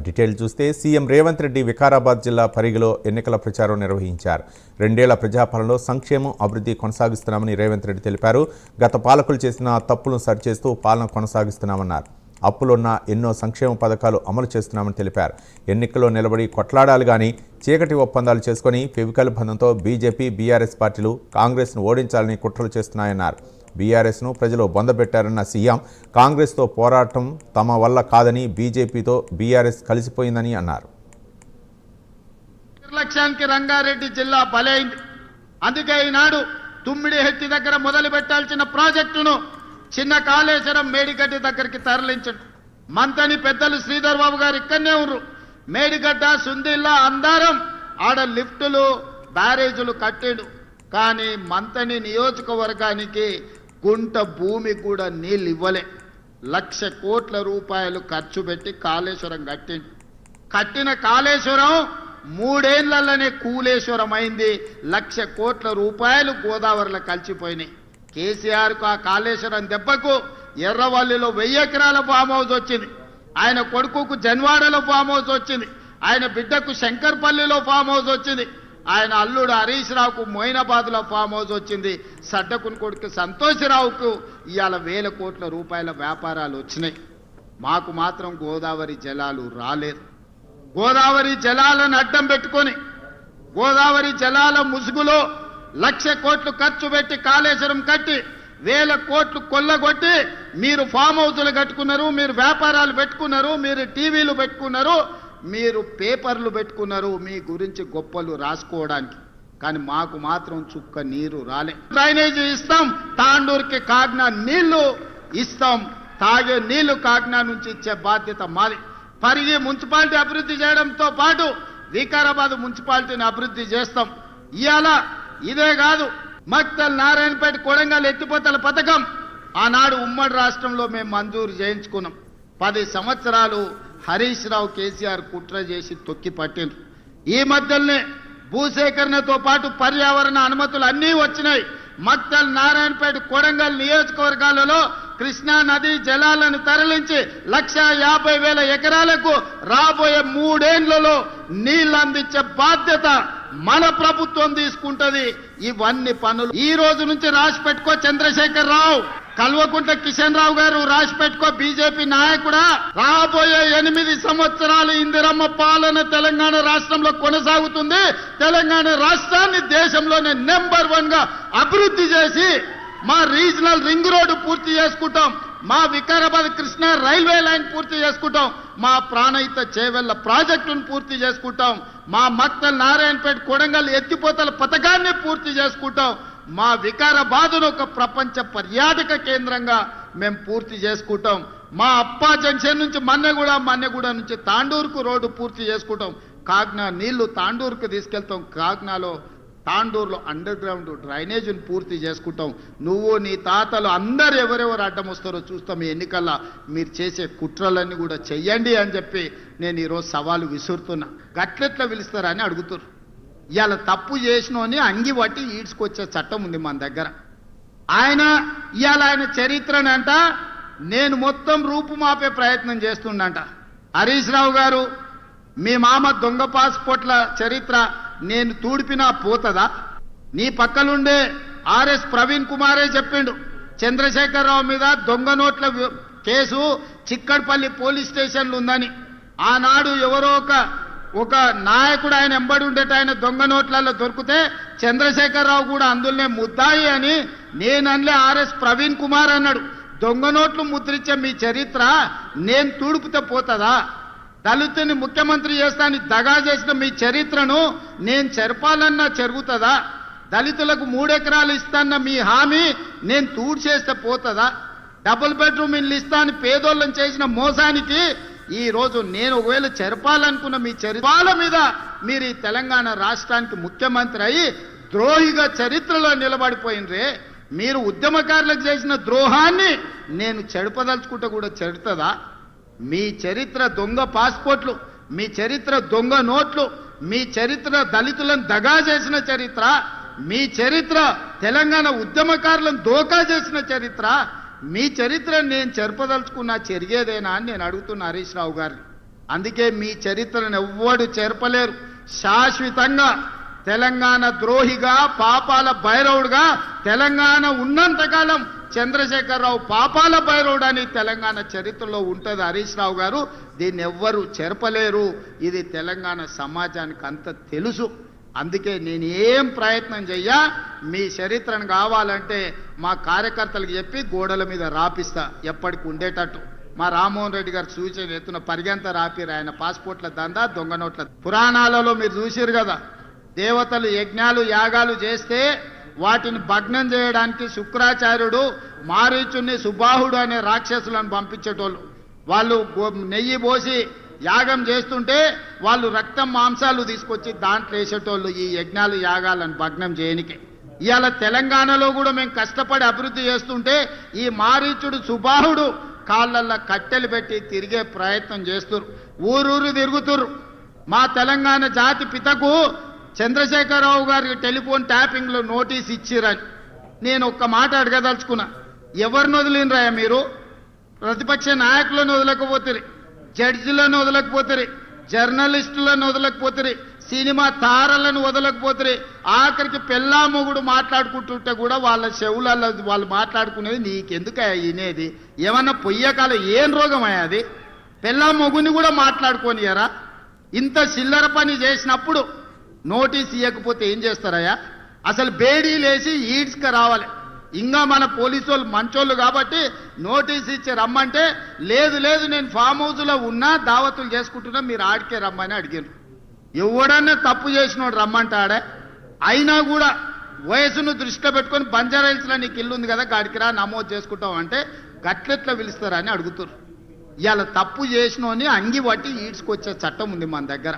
Detail చూస్తే CM Revanth Reddy Vikarabad జిల్లా పరిగిలో ఎన్నికల ప్రచారం నిర్వహించారు. 2 ఏళ్ల ప్రజాపాలనలో సంక్షేమం అభివృద్ధి కొనసాగిస్తున్నామని రేవంత్ రెడ్డి తెలిపారు. గత పాలకులు చేసిన తప్పులను సరిచేస్తూ పాలన కొనసాగిస్తున్నామన్నారు. అప్పులున్న ఎన్నో సంక్షేమ పథకాలు అమలు చేస్తున్నామని తెలిపారు. ఎన్నికల్లో నిలబడి కొట్లాడాలి గాని చీకటి ఒప్పందాలు చేసుకుని ఫెవికల్ బంధంతో బీజేపీ బీఆర్ఎస్ పార్టీలు కాంగ్రెస్ను ఓడించాలని కుట్రలు చేస్తున్నాయన్నారు. బీఆర్ఎస్ను ప్రజలు బొందబెట్టారన్న సీఎం కాంగ్రెస్తో పోరాటం తమ వల్ల కాదని బీజేపీతో బీఆర్ఎస్ కలిసిపోయిందని అన్నారు. నిర్లక్ష్యానికి రంగారెడ్డి జిల్లా బలైంది. అందుకే ఈనాడు తుమ్మిడిహెట్టి దగ్గర మొదలు పెట్టాల్సిన ప్రాజెక్టును చిన్న కాళేశ్వరం మేడిగడ్డ దగ్గరికి తరలించండి. మంతని పెద్దలు శ్రీధర్ బాబు గారు ఇక్కడనే ఉన్నారు. మేడిగడ్డ సుందిల్లా అందారం ఆడ లిఫ్టులు బ్యారేజీలు కట్టాడు. కానీ మంతని నియోజకవర్గానికి గుంట భూమి కూడా నీళ్ళు ఇవ్వలే. 1,00,000 కోట్ల రూపాయలు ఖర్చు పెట్టి కాళేశ్వరం కట్టిన కాళేశ్వరం 3 ఏళ్లలోనే కూలేశ్వరం అయింది. 1,00,000 కోట్ల రూపాయలు గోదావరిలో కలిసిపోయినాయి. కేసీఆర్కు ఆ కాళేశ్వరం దెబ్బకు ఎర్రవల్లిలో 1000 ఎకరాల ఫామ్ హౌస్ వచ్చింది. ఆయన కొడుకుకు జన్వాడలో ఫామ్ హౌస్ వచ్చింది. ఆయన బిడ్డకు శంకర్పల్లిలో ఫామ్ హౌస్ వచ్చింది. ఆయన అల్లుడు హరీష్ రావుకు మొయినాబాద్లో ఫామ్ హౌస్ వచ్చింది. సడ్డకుని కొడుకు సంతోషరావుకు ఇవాళ 1000 కోట్ల రూపాయల వ్యాపారాలు వచ్చినాయి. మాకు మాత్రం గోదావరి జలాలు రాలేదు. గోదావరి జలాలను అడ్డం పెట్టుకొని గోదావరి జలాల ముసుగులో 1,00,000 కోట్లు ఖర్చు పెట్టి కాళేశ్వరం కట్టి 1000 కోట్లు కొల్లగొట్టి మీరు ఫామ్ హౌస్లు కట్టుకున్నారు, మీరు వ్యాపారాలు పెట్టుకున్నారు, మీరు టీవీలు పెట్టుకున్నారు, మీరు పేపర్లు పెట్టుకున్నారు మీ గురించి గొప్పలు రాసుకోవడానికి. కానీ మాకు మాత్రం చుక్క నీరు రాలే. డ్రైనేజీ ఇస్తాం, తాండూరుకి కాగ్నా నీళ్లు ఇస్తాం, తాగే నీళ్లు కాగ్నా నుంచి ఇచ్చే బాధ్యత మాది. పరిగి మున్సిపాలిటీ అభివృద్ధి చేయడంతో పాటు వికారాబాద్ మున్సిపాలిటీని అభివృద్ధి చేస్తాం. ఇవాళ ఇదే కాదు, మక్తల్ నారాయణపేట కొడంగల్ ఎత్తిపోతల పథకం ఆనాడు ఉమ్మడి రాష్ట్రంలో మేము మంజూరు చేయించుకున్నాం. 10 సంవత్సరాలు హరీష్ రావు కేసీఆర్ కుట్ర చేసి తొక్కి పట్టిండ్రు. ఈ మధ్యలోనే భూసేకరణతో పాటు పర్యావరణ అనుమతులు అన్నీ వచ్చినాయి. మక్తల్ నారాయణపేట కొడంగల్ నియోజకవర్గాలలో కృష్ణా నదీ జలాలను తరలించి 1,50,000 ఎకరాలకు రాబోయే 3 ఏళ్లలో నీళ్లు అందించే బాధ్యత మన ప్రభుత్వం తీసుకుంటది. ఇవన్నీ పనులు ఈ రోజు నుంచి రాసి పెట్టుకో చంద్రశేఖర్ రావు, కల్వకుంట్ల కిషన్ రావు గారు రాసి పెట్టుకో బీజేపీ నాయకుడా. రాబోయే 8 సంవత్సరాలు ఇందిరమ్మ పాలన తెలంగాణ రాష్ట్రంలో కొనసాగుతుంది. తెలంగాణ రాష్ట్రాన్ని దేశంలోనే నెంబర్ 1 గా అభివృద్ధి చేసి మా రీజనల్ రింగ్ రోడ్డు పూర్తి చేసుకుంటాం, మా వికారాబాద్ కృష్ణా రైల్వే లైన్ పూర్తి చేసుకుంటాం, మా ప్రాణహిత చేవెళ్ల ప్రాజెక్టును పూర్తి చేసుకుంటాం, మా మక్తల్ నారాయణపేట కొడంగల్ ఎత్తిపోతల పథకాన్ని పూర్తి చేసుకుంటాం, మా వికారాబాదును ఒక ప్రపంచ పర్యాటక కేంద్రంగా మేము పూర్తి చేసుకుంటాం, మా అప్పా జంక్షన్ నుంచి మన్నెగూడ నుంచి తాండూరుకు రోడ్డు పూర్తి చేసుకుంటాం, కాగ్నా నీళ్లు తాండూరుకు తీసుకెళ్తాం, కాగ్నాలో తాండూరులో అండర్ గ్రౌండ్ డ్రైనేజీని పూర్తి చేసుకుంటాం. నువ్వు నీ తాతలు అందరు ఎవరెవరు అడ్డం వస్తారో చూస్తాం. ఈ ఎన్నికల్లో మీరు చేసే కుట్రలన్నీ కూడా చెయ్యండి అని చెప్పి నేను ఈరోజు సవాలు విసురుతున్నా. గట్లెట్లా పిలుస్తారని అడుగుతున్నారు. ఇవాళ తప్పు చేసినోని అంగి పట్టి ఈడ్చుకొచ్చే చట్టం ఉంది మన దగ్గర. ఇవాళ ఆయన చరిత్రనంట నేను మొత్తం రూపుమాపే ప్రయత్నం చేస్తుండంట. హరీష్ రావు గారు మీ మామ దొంగ పాస్పోర్ట్ల చరిత్ర నేను తూడిపినా పోతదా? నీ పక్కలుండే ఆర్ఎస్ ప్రవీణ్ కుమారే చెప్పిండు చంద్రశేఖర్ రావు మీద దొంగ నోట్ల కేసు చిక్కడపల్లి పోలీస్ స్టేషన్లు ఉందని. ఆనాడు ఎవరో ఒక నాయకుడు ఆయన ఎంబడి ఉండేట ఆయన దొంగ నోట్లలో దొరికితే చంద్రశేఖర్ రావు కూడా అందులోనే ముద్దాయి అని నేనలే ఆర్ఎస్ ప్రవీణ్ కుమార్ అన్నాడు. దొంగ నోట్లు ముద్రించే మీ చరిత్ర నేను తూడుపుతే పోతుందా? దళితుని ముఖ్యమంత్రి చేస్తానని దగా చేసిన మీ చరిత్రను నేను చెరపాలన్నా జరుగుతుందా? దళితులకు 3 ఎకరాలు ఇస్తాన్న మీ హామీ నేను తూడ్చేస్తే పోతుందా? డబుల్ బెడ్రూమ్ ఇల్లు ఇస్తాను పేదోళ్ళని చేసిన మోసానికి ఈ రోజు నేను ఒకవేళ చెరపాలనుకున్న మీ చరిత్ర మీద మీరు ఈ తెలంగాణ రాష్ట్రానికి ముఖ్యమంత్రి అయి ద్రోహిగా చరిత్రలో నిలబడిపోయినరే. మీరు ఉద్యమకారులకు చేసిన ద్రోహాన్ని నేను చెడపదలుచుకుంటే కూడా చెడుతుందా? మీ చరిత్ర దొంగ పాస్పోర్ట్లు, మీ చరిత్ర దొంగ నోట్లు, మీ చరిత్ర దళితులను దగా చేసిన చరిత్ర, మీ చరిత్ర తెలంగాణ ఉద్యమకారులను దోకా చేసిన చరిత్ర, మీ చరిత్ర నేను చెరపదలుచుకున్నా చెరిగేదేనా అని నేను అడుగుతున్నా హరీష్ రావు గారిని. అందుకే మీ చరిత్రను ఎవ్వడు చెరపలేరు. శాశ్వతంగా తెలంగాణ ద్రోహిగా, పాపాల భైరవుడుగా తెలంగాణ ఉన్నంతకాలం చంద్రశేఖరరావు పాపాల భైరవుడు అని తెలంగాణ చరిత్రలో ఉంటుంది హరీష్ రావు గారు. దీన్ని ఎవ్వరు చెరపలేరు. ఇది తెలంగాణ సమాజానికి అంత తెలుసు. అందుకే నేను ఏం ప్రయత్నం చెయ్యా, మీ చరిత్రను కావాలంటే మా కార్యకర్తలకు చెప్పి గోడల మీద రాపిస్తా ఎప్పటికి ఉండేటట్టు. మా రామ్మోహన్ రెడ్డి గారు సూచన ఎత్తున పరిగెంత రాపిరు. ఆయన పాస్పోర్ట్ల దందా, దొంగ నోట్ల. పురాణాలలో మీరు చూసిరు కదా, దేవతలు యజ్ఞాలు యాగాలు చేస్తే వాటిని భగ్నం చేయడానికి శుక్రాచార్యుడు మారీచుని సుబాహుడు అనే రాక్షసులను పంపించేటోళ్ళు. వాళ్ళు నెయ్యి పోసి యాగం చేస్తుంటే వాళ్ళు రక్తం మాంసాలు తీసుకొచ్చి దాంట్లో వేసేటోళ్ళు ఈ యజ్ఞాలు యాగాలను భగ్నం చేయనికి. ఇవాళ తెలంగాణలో కూడా మేము కష్టపడి అభివృద్ధి చేస్తుంటే ఈ మారీచుడు సుబాహుడు కాళ్ళల్లో కట్టెలు పెట్టి తిరిగే ప్రయత్నం చేస్తున్నారు. ఊరూరు తిరుగుతురు. మా తెలంగాణ జాతి పితకు చంద్రశేఖరరావు గారికి టెలిఫోన్ ట్యాపింగ్లో నోటీస్ ఇచ్చిరని నేను ఒక్క మాట అడగదలుచుకున్నా. ఎవరిని వదిలినరా మీరు? ప్రతిపక్ష నాయకులను వదలకపోతారు, జడ్జిలను వదలకపోతారు, జర్నలిస్టులను వదలకపోతారు, సినిమా తారలను వదలకపోతారు. ఆఖరికి పెళ్ళా మొగుడు మాట్లాడుకుంటుంటే కూడా వాళ్ళ చెవులలో వాళ్ళు మాట్లాడుకునేది నీకెందుకు వినేది? ఏమన్నా పొయ్యకాలం ఏం రోగం అది? పెళ్ళా మొగుని కూడా మాట్లాడుకోనియరా? ఇంత చిల్లర పని చేసినప్పుడు నోటీస్ ఇవ్వకపోతే ఏం చేస్తారయ్యా? అసలు బేడీలేసి ఈడ్స్కి రావాలి. ఇంకా మన పోలీసు వాళ్ళు మంచోళ్ళు కాబట్టి నోటీస్ ఇచ్చి రమ్మంటే లేదు లేదు నేను ఫామ్ హౌస్లో ఉన్నా దావతులు చేసుకుంటున్నా మీరు ఆడికే రమ్మని అడిగారు. ఎవడన్నా తప్పు చేసినోడు రమ్మంటాడే? అయినా కూడా వయసును దృష్టిలో పెట్టుకొని బంజారాహిల్స్లో నీకు ఇల్లు ఉంది కదా గాడికి రా నమోదు చేసుకుంటాం అంటే గట్లెట్లా పిలుస్తారని అడుగుతారు. ఇవాళ తప్పు చేసినోని అంగి పట్టి ఈడ్చుకొచ్చే చట్టం ఉంది మన దగ్గర.